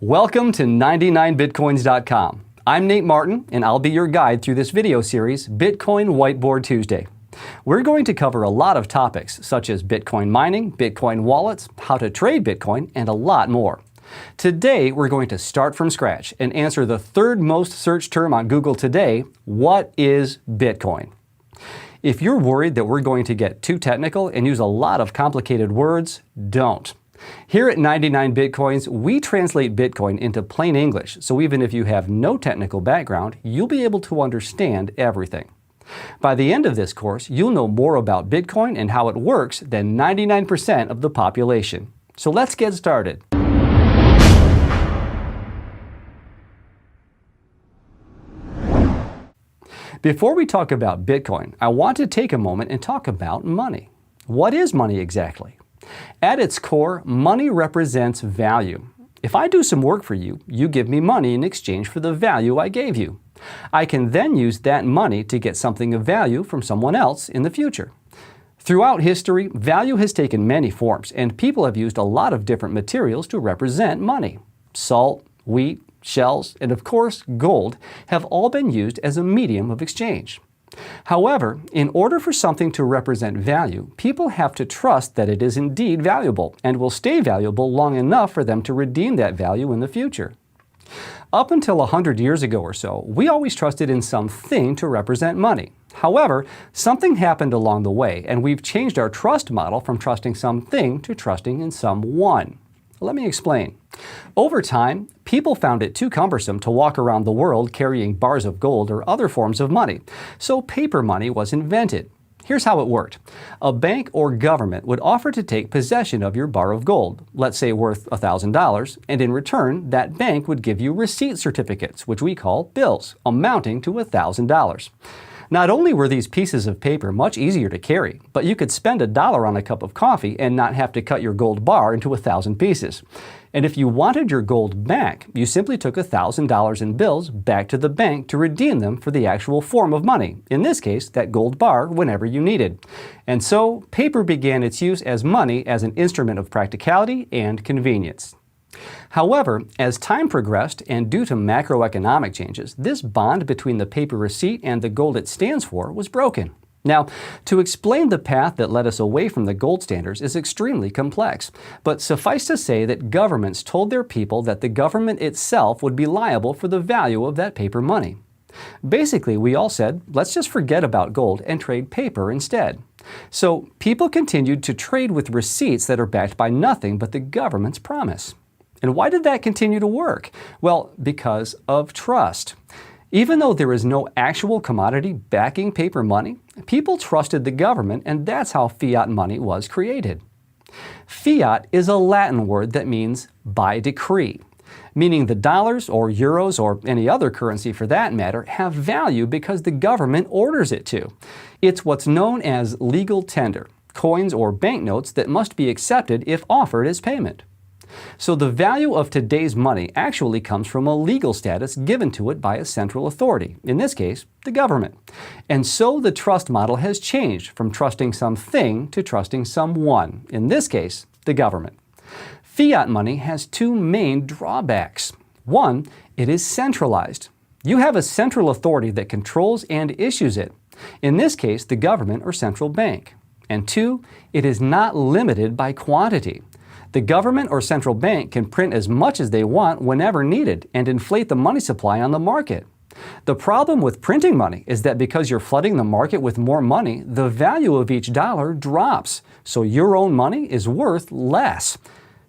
Welcome to 99bitcoins.com. I'm Nate Martin, and I'll be your guide through this video series, Bitcoin Whiteboard Tuesday. We're going to cover a lot of topics, such as Bitcoin mining, Bitcoin wallets, how to trade Bitcoin, and a lot more. Today, we're going to start from scratch and answer the third most searched term on Google today: what is Bitcoin? If you're worried that we're going to get too technical and use a lot of complicated words, don't. Here at 99 Bitcoins, we translate Bitcoin into plain English, so even if you have no technical background, you'll be able to understand everything. By the end of this course, you'll know more about Bitcoin and how it works than 99% of the population. So let's get started. Before we talk about Bitcoin, I want to take a moment and talk about money. What is money exactly? At its core, money represents value. If I do some work for you, you give me money in exchange for the value I gave you. I can then use that money to get something of value from someone else in the future. Throughout history, value has taken many forms, and people have used a lot of different materials to represent money. Salt, wheat, shells, and of course gold have all been used as a medium of exchange. However, in order for something to represent value, people have to trust that it is indeed valuable and will stay valuable long enough for them to redeem that value in the future. Up until 100 years ago or so, we always trusted in something to represent money. However, something happened along the way, and we've changed our trust model from trusting something to trusting in someone. Let me explain. Over time, people found it too cumbersome to walk around the world carrying bars of gold or other forms of money, so paper money was invented. Here's how it worked. A bank or government would offer to take possession of your bar of gold, let's say worth $1,000, and in return, that bank would give you receipt certificates, which we call bills, amounting to $1,000. Not only were these pieces of paper much easier to carry, but you could spend $1 on a cup of coffee and not have to cut your gold bar into 1,000 pieces. And if you wanted your gold back, you simply took $1,000 in bills back to the bank to redeem them for the actual form of money, in this case, that gold bar, whenever you needed. And so, paper began its use as money as an instrument of practicality and convenience. However, as time progressed and due to macroeconomic changes, this bond between the paper receipt and the gold it stands for was broken. Now, to explain the path that led us away from the gold standards is extremely complex, but suffice to say that governments told their people that the government itself would be liable for the value of that paper money. Basically, we all said, let's just forget about gold and trade paper instead. So, people continued to trade with receipts that are backed by nothing but the government's promise. And why did that continue to work? Well, because of trust. Even though there is no actual commodity backing paper money, people trusted the government, and that's how fiat money was created. Fiat is a Latin word that means by decree, meaning the dollars or euros or any other currency for that matter have value because the government orders it to. It's what's known as legal tender, coins or banknotes that must be accepted if offered as payment. So the value of today's money actually comes from a legal status given to it by a central authority, in this case, the government. And so the trust model has changed from trusting something to trusting someone, in this case, the government. Fiat money has two main drawbacks. One, it is centralized. You have a central authority that controls and issues it, in this case, the government or central bank. And two, it is not limited by quantity. The government or central bank can print as much as they want whenever needed and inflate the money supply on the market. The problem with printing money is that because you're flooding the market with more money, the value of each dollar drops, so your own money is worth less.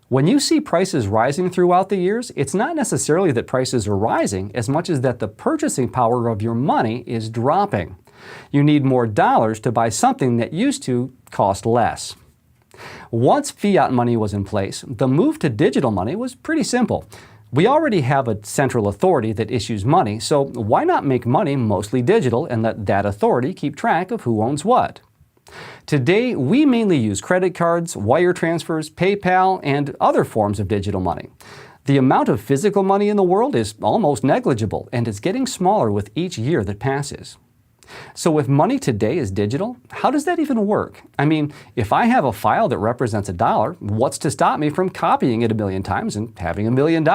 When you see prices rising throughout the years, it's not necessarily that prices are rising as much as that the purchasing power of your money is dropping. You need more dollars to buy something that used to cost less. Once fiat money was in place, the move to digital money was pretty simple. We already have a central authority that issues money, so why not make money mostly digital and let that authority keep track of who owns what? Today, we mainly use credit cards, wire transfers, PayPal, and other forms of digital money. The amount of physical money in the world is almost negligible and is getting smaller with each year that passes. So if money today is digital, how does that even work? I mean, if I have a file that represents a dollar, what's to stop me from copying it a million times and having $1 million?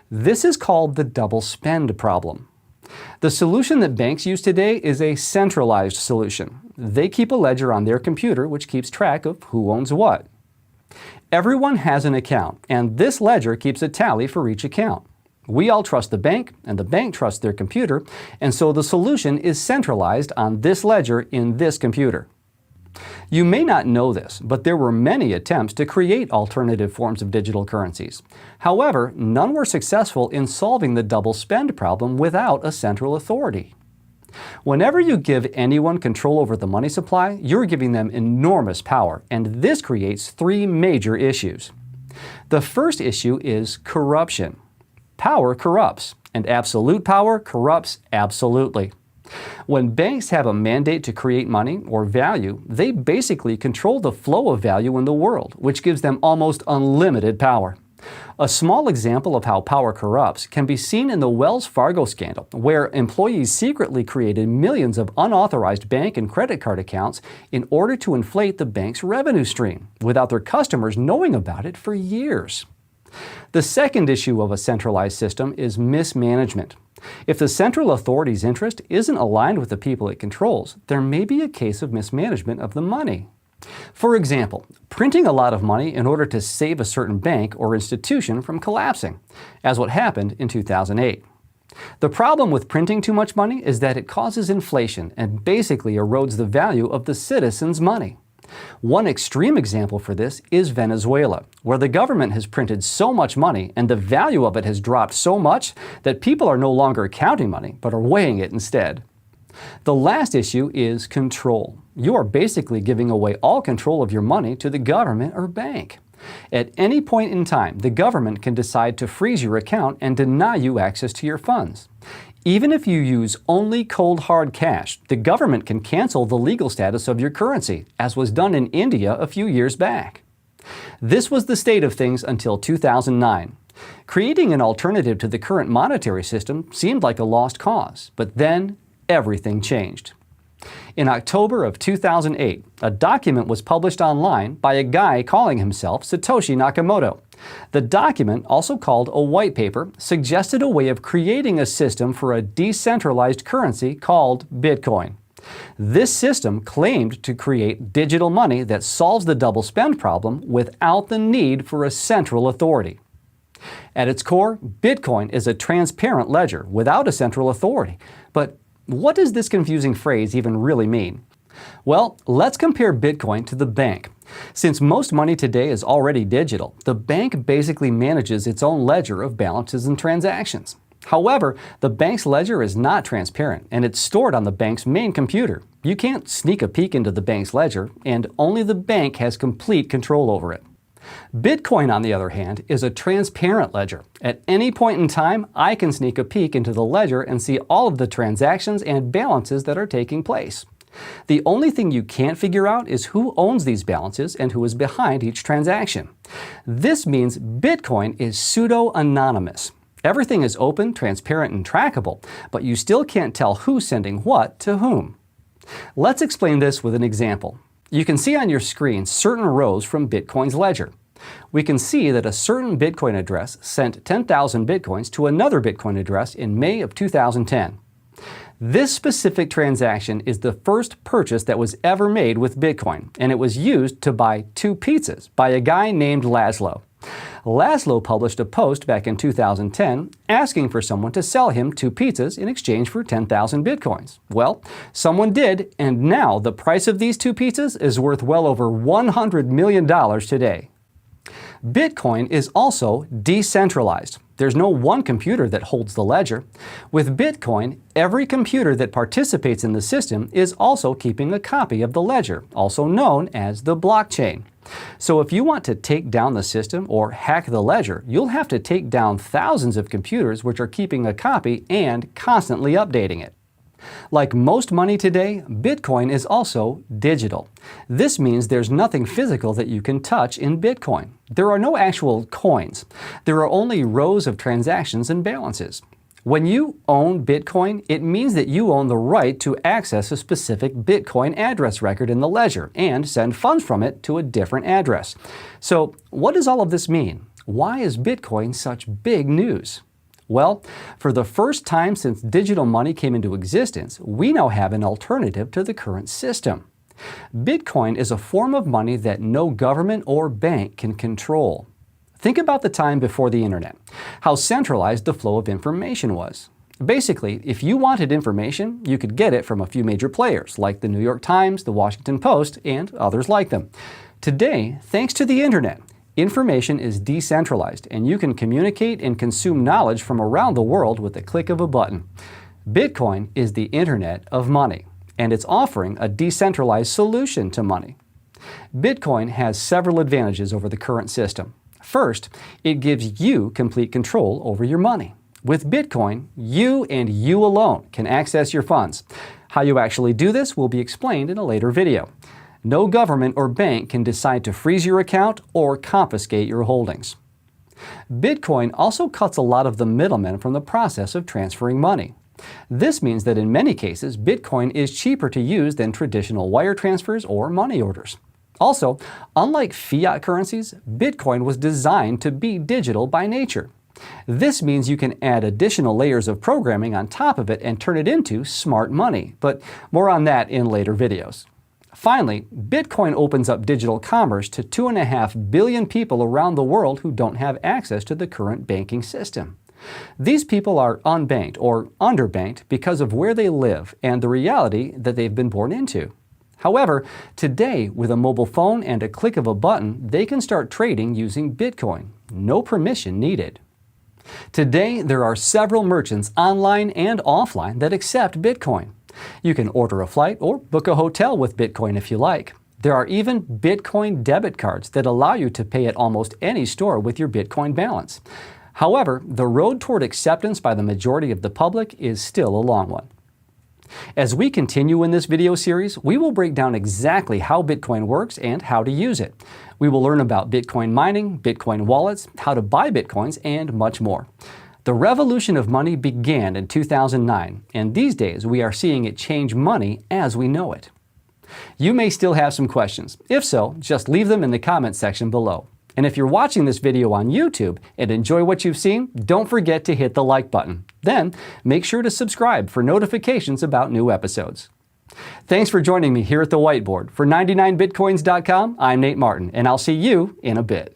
This is called the double spend problem. The solution that banks use today is a centralized solution. They keep a ledger on their computer which keeps track of who owns what. Everyone has an account, and this ledger keeps a tally for each account. We all trust the bank, and the bank trusts their computer, and so the solution is centralized on this ledger in this computer. You may not know this, but there were many attempts to create alternative forms of digital currencies. However, none were successful in solving the double spend problem without a central authority. Whenever you give anyone control over the money supply, you're giving them enormous power, and this creates three major issues. The first issue is corruption. Power corrupts, and absolute power corrupts absolutely. When banks have a mandate to create money or value, they basically control the flow of value in the world, which gives them almost unlimited power. A small example of how power corrupts can be seen in the Wells Fargo scandal, where employees secretly created millions of unauthorized bank and credit card accounts in order to inflate the bank's revenue stream, without their customers knowing about it for years. The second issue of a centralized system is mismanagement. If the central authority's interest isn't aligned with the people it controls, there may be a case of mismanagement of the money. For example, printing a lot of money in order to save a certain bank or institution from collapsing, as what happened in 2008. The problem with printing too much money is that it causes inflation and basically erodes the value of the citizens' money. One extreme example for this is Venezuela, where the government has printed so much money and the value of it has dropped so much that people are no longer counting money but are weighing it instead. The last issue is control. You are basically giving away all control of your money to the government or bank. At any point in time, the government can decide to freeze your account and deny you access to your funds. Even if you use only cold hard cash, the government can cancel the legal status of your currency, as was done in India a few years back. This was the state of things until 2009. Creating an alternative to the current monetary system seemed like a lost cause, but then everything changed. In October of 2008, a document was published online by a guy calling himself Satoshi Nakamoto. The document, also called a white paper, suggested a way of creating a system for a decentralized currency called Bitcoin. This system claimed to create digital money that solves the double spend problem without the need for a central authority. At its core, Bitcoin is a transparent ledger without a central authority. But what does this confusing phrase even really mean? Well, let's compare Bitcoin to the bank. Since most money today is already digital, the bank basically manages its own ledger of balances and transactions. However, the bank's ledger is not transparent, and it's stored on the bank's main computer. You can't sneak a peek into the bank's ledger, and only the bank has complete control over it. Bitcoin, on the other hand, is a transparent ledger. At any point in time, I can sneak a peek into the ledger and see all of the transactions and balances that are taking place. The only thing you can't figure out is who owns these balances and who is behind each transaction. This means Bitcoin is pseudo-anonymous. Everything is open, transparent, and trackable, but you still can't tell who's sending what to whom. Let's explain this with an example. You can see on your screen certain rows from Bitcoin's ledger. We can see that a certain Bitcoin address sent 10,000 Bitcoins to another Bitcoin address in May of 2010. This specific transaction is the first purchase that was ever made with Bitcoin, and it was used to buy 2 pizzas by a guy named Laszlo. Laszlo published a post back in 2010 asking for someone to sell him 2 pizzas in exchange for 10,000 Bitcoins. Well, someone did, and now the price of these 2 pizzas is worth well over $100 million today. Bitcoin is also decentralized. There's no one computer that holds the ledger. With Bitcoin, every computer that participates in the system is also keeping a copy of the ledger, also known as the blockchain. So if you want to take down the system or hack the ledger, you'll have to take down thousands of computers which are keeping a copy and constantly updating it. Like most money today, Bitcoin is also digital. This means there's nothing physical that you can touch in Bitcoin. There are no actual coins. There are only rows of transactions and balances. When you own Bitcoin, it means that you own the right to access a specific Bitcoin address record in the ledger and send funds from it to a different address. So, what does all of this mean? Why is Bitcoin such big news? Well, for the first time since digital money came into existence, we now have an alternative to the current system. Bitcoin is a form of money that no government or bank can control. Think about the time before the internet, how centralized the flow of information was. Basically, if you wanted information, you could get it from a few major players like the New York Times, the Washington Post, and others like them. Today, thanks to the internet, information is decentralized and you can communicate and consume knowledge from around the world with the click of a button. Bitcoin is the internet of money, and it's offering a decentralized solution to money. Bitcoin has several advantages over the current system. First, it gives you complete control over your money. With Bitcoin, you and you alone can access your funds. How you actually do this will be explained in a later video. No government or bank can decide to freeze your account or confiscate your holdings. Bitcoin also cuts a lot of the middlemen from the process of transferring money. This means that in many cases, Bitcoin is cheaper to use than traditional wire transfers or money orders. Also, unlike fiat currencies, Bitcoin was designed to be digital by nature. This means you can add additional layers of programming on top of it and turn it into smart money, but more on that in later videos. Finally, Bitcoin opens up digital commerce to 2.5 billion people around the world who don't have access to the current banking system. These people are unbanked or underbanked because of where they live and the reality that they've been born into. However, today, with a mobile phone and a click of a button, they can start trading using Bitcoin. No permission needed. Today, there are several merchants online and offline that accept Bitcoin. You can order a flight or book a hotel with Bitcoin if you like. There are even Bitcoin debit cards that allow you to pay at almost any store with your Bitcoin balance. However, the road toward acceptance by the majority of the public is still a long one. As we continue in this video series, we will break down exactly how Bitcoin works and how to use it. We will learn about Bitcoin mining, Bitcoin wallets, how to buy Bitcoins, and much more. The revolution of money began in 2009, and these days we are seeing it change money as we know it. You may still have some questions. If so, just leave them in the comment section below. And if you're watching this video on YouTube and enjoy what you've seen, don't forget to hit the like button. Then, make sure to subscribe for notifications about new episodes. Thanks for joining me here at the whiteboard. For 99bitcoins.com, I'm Nate Martin, and I'll see you in a bit.